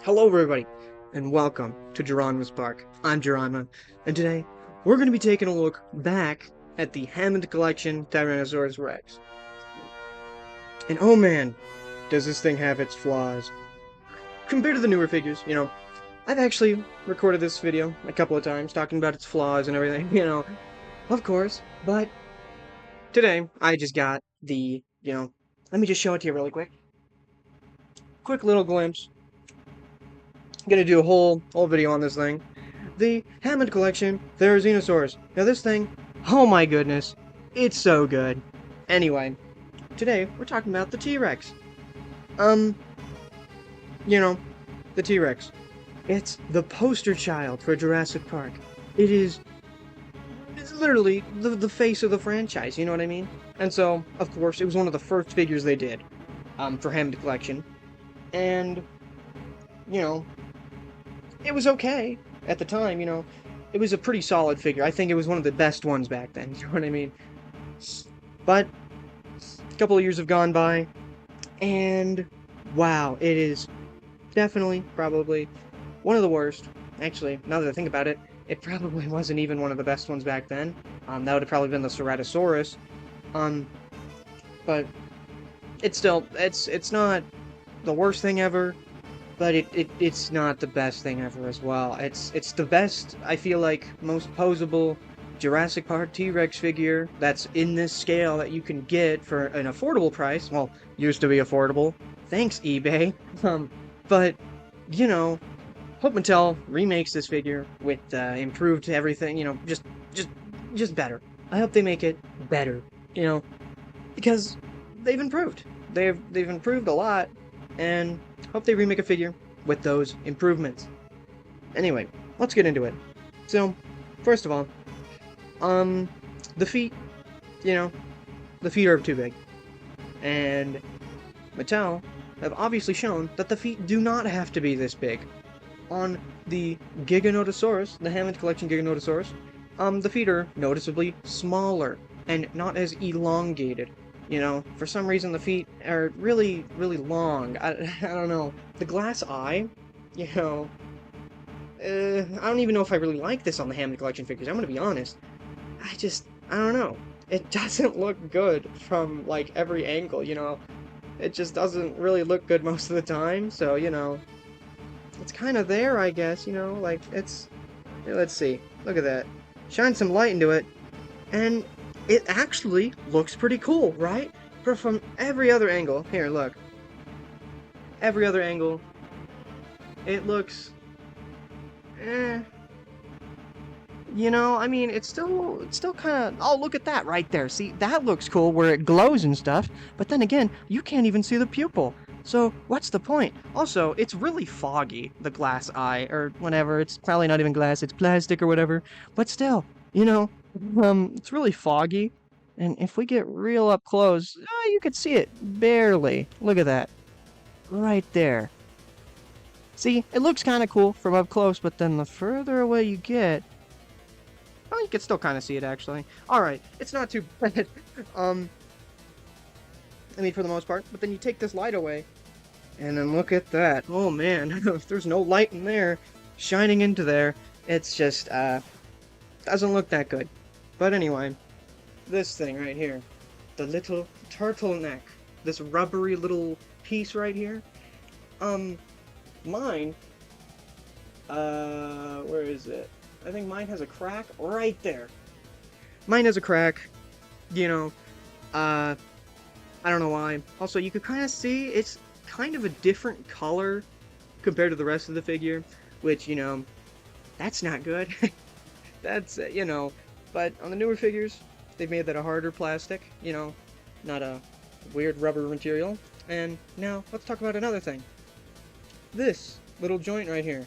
Hello, everybody, and welcome to Geronimo's Park. I'm Geronimo, and today we're going to be taking a look back at the Hammond collection Tyrannosaurus Rex. And oh man, does this thing have its flaws. Compared to the newer figures, I've actually recorded this video a couple of times talking about its flaws and everything, of course, but today I just got let me just show it to you really quick. Quick little glimpse. I'm gonna do a whole video on this thing. The Hammond collection, Tyrannosaurus. Now this thing, oh my goodness, it's so good. Anyway, today we're talking about the T-Rex. Um, the T-Rex. It's the poster child for Jurassic Park. It's literally the face of the franchise, you know what I mean? And so, of course, it was one of the first figures they did, for Hammond collection. And, you know, it was okay at the time, It was a pretty solid figure. I think it was one of the best ones back then, you know what I mean? But a couple of years have gone by, and wow, it is definitely, probably, one of the worst. Actually, now that I think about it, it probably wasn't even one of the best ones back then. That would have probably been the Ceratosaurus. But it's not the worst thing ever. But it's not the best thing ever as well. It's the best, I feel like, most posable Jurassic Park T-Rex figure that's in this scale that you can get for an affordable price. Well, used to be affordable. Thanks, eBay. But, hope Mattel remakes this figure with improved everything, just better. I hope they make it better, because they've improved. They've improved a lot, and hope they remake a figure with those improvements. Anyway, let's get into it. So, first of all, the feet, the feet are too big. And Mattel have obviously shown that the feet do not have to be this big. On the Giganotosaurus, the Hammond Collection Giganotosaurus, the feet are noticeably smaller and not as elongated. For some reason the feet are really, really long. I don't know. The glass eye, I don't even know if I really like this on the Hammond Collection figures. I'm gonna be honest. I don't know. It doesn't look good from, like, every angle, It just doesn't really look good most of the time, so, it's kind of there, I guess, like, let's see. Look at that. Shine some light into it, and it actually looks pretty cool, right? From every other angle. Here, look. Every other angle. It looks... I mean, it's still kind of... Oh, look at that right there. See, that looks cool where it glows and stuff. But then again, you can't even see the pupil. So, what's the point? Also, it's really foggy, the glass eye, or whatever. It's probably not even glass, it's plastic or whatever. But still, it's really foggy. And if we get real up close, you could see it barely. Look at that. Right there. See, it looks kind of cool from up close, but then the further away you get... Well, you can still kind of see it, actually. Alright, it's not too bad. I mean, for the most part. But then you take this light away, and then look at that. Oh, man. If there's no light in there, shining into there, it's just, doesn't look that good. But anyway, this thing right here. The little turtleneck. This rubbery little piece right here. Mine, where is it? I think mine has a crack right there. Mine has a crack, I don't know why. Also, you could kind of see it's kind of a different color compared to the rest of the figure, which, that's not good. That's, but on the newer figures, they've made that a harder plastic, not a weird rubber material. And now, let's talk about another thing. This little joint right here,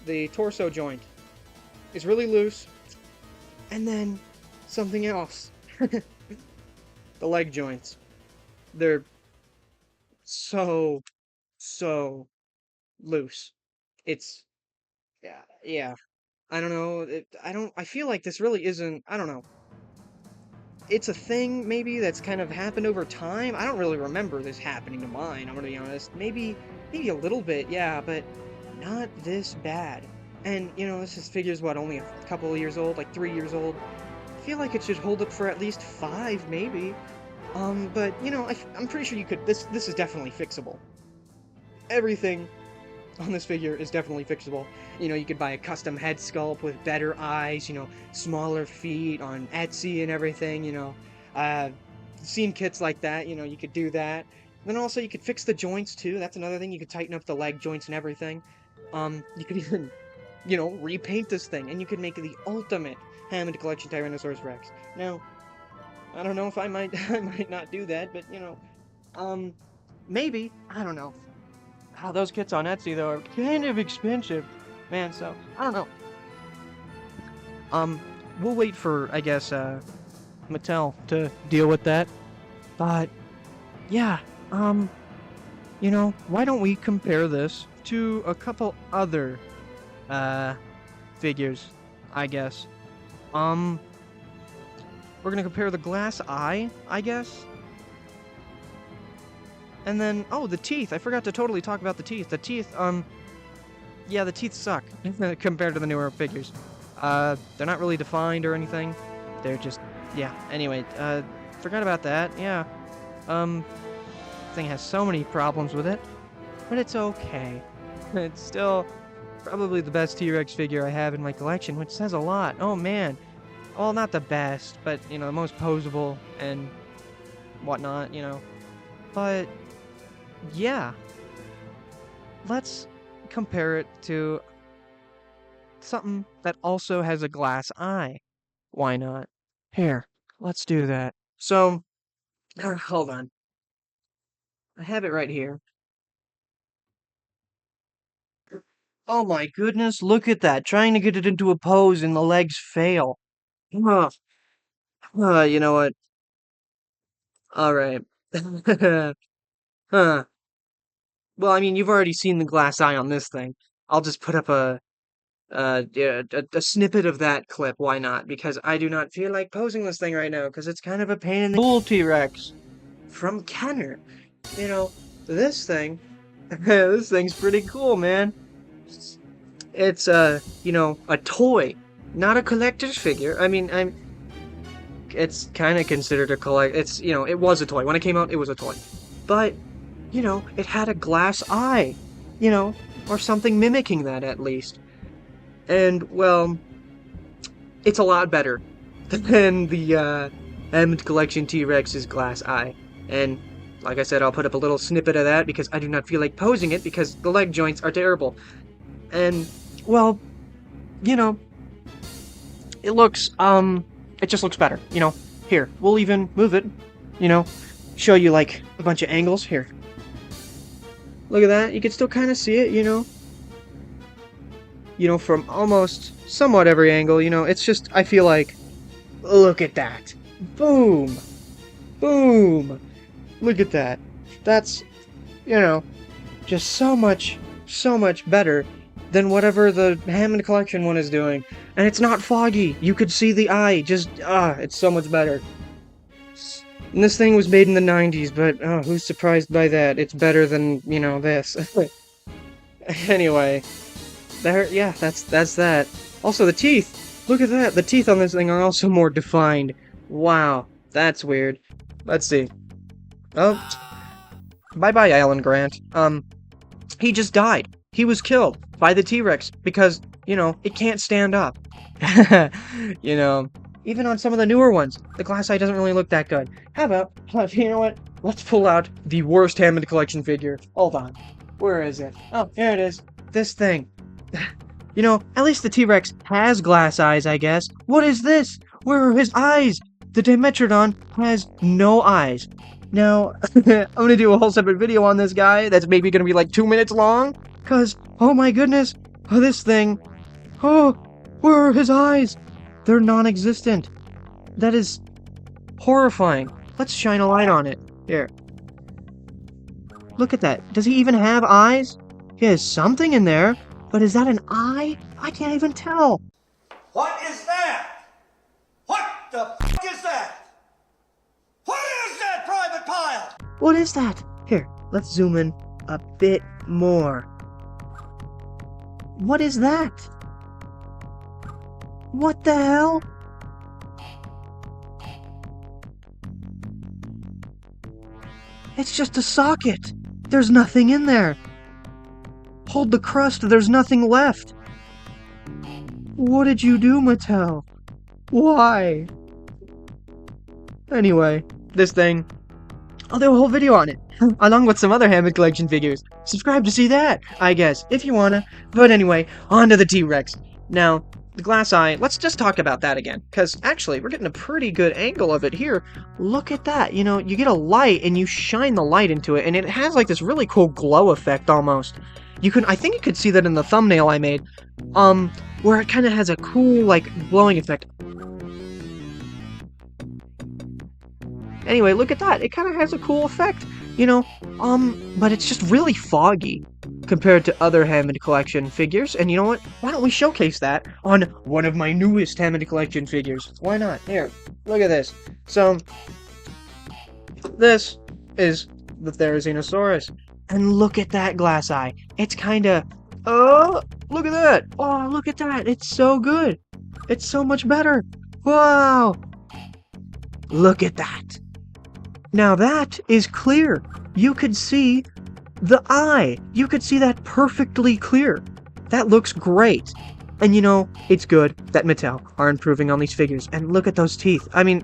the torso joint, is really loose. And then, something else. The leg joints. They're so loose. It's, yeah. I don't know, I feel like this really isn't, I don't know. It's a thing, maybe, that's kind of happened over time. I don't really remember this happening to mine, I'm gonna be honest. Maybe maybe a little bit, yeah, but not this bad. And, you know, this figure's what, only a couple of years old, like 3 years old. I feel like it should hold up for at least 5, maybe. But, you know, I'm pretty sure you could, this is definitely fixable. Everything on this figure is definitely fixable. You know, you could buy a custom head sculpt with better eyes, you know, smaller feet on Etsy and everything, you know. Seen kits like that, you know, you could do that. Then also you could fix the joints too. That's another thing. You could tighten up the leg joints and everything. You could even, you know, repaint this thing, and you could make the ultimate Hammond Collection Tyrannosaurus Rex. Now, I don't know if I might, I might not do that, but you know, maybe. I don't know. Wow, those kits on Etsy though are kind of expensive, man. So I don't know. We'll wait for, I guess, Mattel to deal with that. But yeah, you know, why don't we compare this to a couple other figures, I guess. We're gonna compare the glass eye, I guess. And then, oh, the teeth. I forgot to totally talk about the teeth. The teeth, yeah, the teeth suck compared to the newer figures. They're not really defined or anything. They're just, yeah. Anyway, forgot about that. Yeah. Thing has so many problems with it, but it's okay. It's still probably the best T-Rex figure I have in my collection, which says a lot. Oh man. Well, not the best, but, you know, the most posable and whatnot, you know. But, yeah. Let's compare it to something that also has a glass eye. Why not? Here, let's do that. So, hold on. I have it right here. Oh my goodness, look at that. Trying to get it into a pose and the legs fail. Ugh. You know what? Alright. Huh. Well, I mean, you've already seen the glass eye on this thing. I'll just put up yeah, a snippet of that clip. Why not? Because I do not feel like posing this thing right now, because it's kind of a pain in the bull T-Rex from Kenner. You know, this thing, this thing's pretty cool, man. It's, you know, a toy, not a collector's figure. I mean, it's kind of considered a it's, you know, it was a toy. When it came out, it was a toy. But, you know, it had a glass eye, you know, or something mimicking that at least. And, well, it's a lot better than the, Hammond Collection T-Rex's glass eye. And, like I said, I'll put up a little snippet of that because I do not feel like posing it because the leg joints are terrible. And, well, you know, it looks, it just looks better, you know. Here, we'll even move it, you know, show you, like, a bunch of angles. Here. Look at that. You can still kind of see it, you know. You know, from almost somewhat every angle, you know. It's just, I feel like, look at that. Boom. Boom. Look at that. That's, you know, just so much better than whatever the Hammond Collection one is doing. And it's not foggy. You could see the eye. Just, it's so much better. And this thing was made in the 90s, but, who's surprised by that? It's better than, you know, this. Anyway. There, yeah, that's that. Also, the teeth. Look at that. The teeth on this thing are also more defined. Wow. That's weird. Let's see. Oh. Bye-bye, Alan Grant. He just died. He was killed by the T-Rex because, you know, it can't stand up. You know, even on some of the newer ones, the glass eye doesn't really look that good. How about, you know what? Let's pull out the worst Hammond Collection figure. Hold on. Where is it? Oh, here it is. This thing. You know, at least the T-Rex has glass eyes, I guess. What is this? Where are his eyes? The Dimetrodon has no eyes. Now, I'm gonna do a whole separate video on this guy that's maybe gonna be like 2 minutes long. Cause, oh my goodness, this thing. Oh, where are his eyes? They're non-existent. That is horrifying. Let's shine a light on it. Here. Look at that. Does he even have eyes? He has something in there, but is that an eye? I can't even tell. What is that? What the f*** is that? What is that, Private Pile? What is that? Here, let's zoom in. a bit more. What is that? What the hell? It's just a socket. There's nothing in there. Hold the crust, there's nothing left. What did you do, Mattel? Why? Anyway, this thing, I'll do a whole video on it, along with some other Hammond collection figures. Subscribe to see that, I guess, if you wanna. But anyway, on to the T-Rex. Now, the glass eye, let's just talk about that again, because actually, we're getting a pretty good angle of it here. Look at that, you know, you get a light, and you shine the light into it, and it has like this really cool glow effect, almost. I think you could see that in the thumbnail I made, where it kind of has a cool, like, glowing effect. Anyway, look at that. It kind of has a cool effect, you know, but it's just really foggy compared to other Hammond collection figures. And you know what? Why don't we showcase that on one of my newest Hammond collection figures? Why not? Here, look at this. So, this is the Tyrannosaurus. And look at that glass eye. It's kind of... Oh, look at that. Oh, look at that. It's so good. It's so much better. Wow. Look at that. Now that is clear. You could see the eye. You could see that perfectly clear. That looks great. And you know, it's good that Mattel are improving on these figures. And look at those teeth. I mean,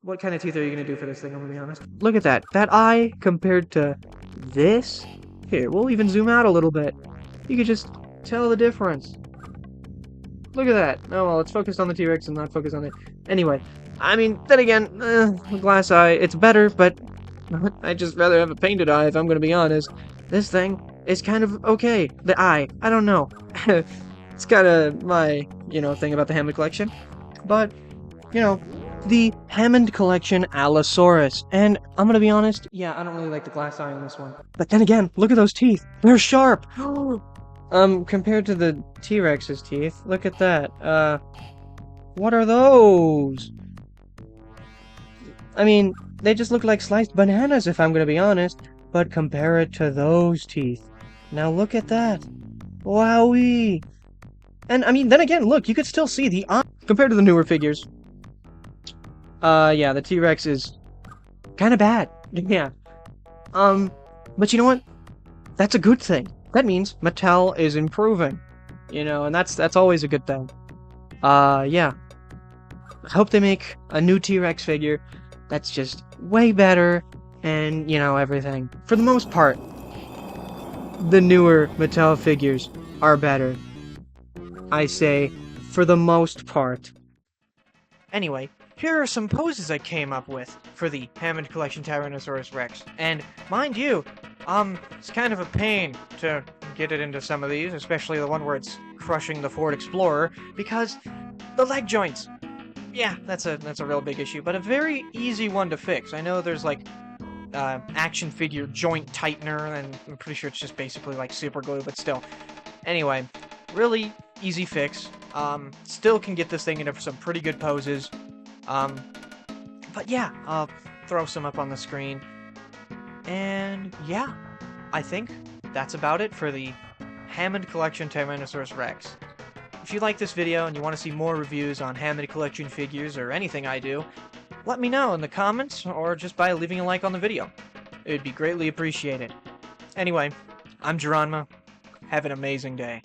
what kind of teeth are you going to do for this thing, I'm going to be honest? Look at that. That eye compared to this. Here, we'll even zoom out a little bit. You could just tell the difference. Look at that. Oh, well, it's focused on the T-Rex and not focused on it. Anyway, I mean, then again, glass eye, it's better, but I'd just rather have a painted eye, if I'm going to be honest. This thing is kind of okay. The eye, I don't know. It's kind of my, you know, thing about the Hammond collection. But, you know, the Hammond collection Allosaurus. And I'm going to be honest, yeah, I don't really like the glass eye on this one. But then again, look at those teeth. They're sharp. Compared to the T-Rex's teeth, look at that. What are those? I mean, they just look like sliced bananas, if I'm gonna be honest. But compare it to those teeth. Now look at that. Wowee. And, I mean, then again, look, you could still see the eye. Compared to the newer figures. Yeah, the T-Rex is kind of bad. Yeah. But you know what? That's a good thing. That means Mattel is improving. You know, and that's always a good thing. Yeah. I hope they make a new T-Rex figure that's just way better and, you know, everything. For the most part, the newer Mattel figures are better. I say, for the most part. Anyway, here are some poses I came up with for the Hammond Collection Tyrannosaurus Rex. And, mind you, it's kind of a pain to get it into some of these, especially the one where it's crushing the Ford Explorer, because the leg joints. Yeah, that's a real big issue, but a very easy one to fix. I know there's like action figure joint tightener, and I'm pretty sure it's just basically like super glue, but still. Anyway, really easy fix. Still can get this thing into some pretty good poses. But yeah, I'll throw some up on the screen. And yeah, I think that's about it for the Hammond Collection Tyrannosaurus Rex. If you like this video and you want to see more reviews on Hammond Collection figures or anything I do, let me know in the comments or just by leaving a like on the video. It would be greatly appreciated. Anyway, I'm Geronimo. Have an amazing day.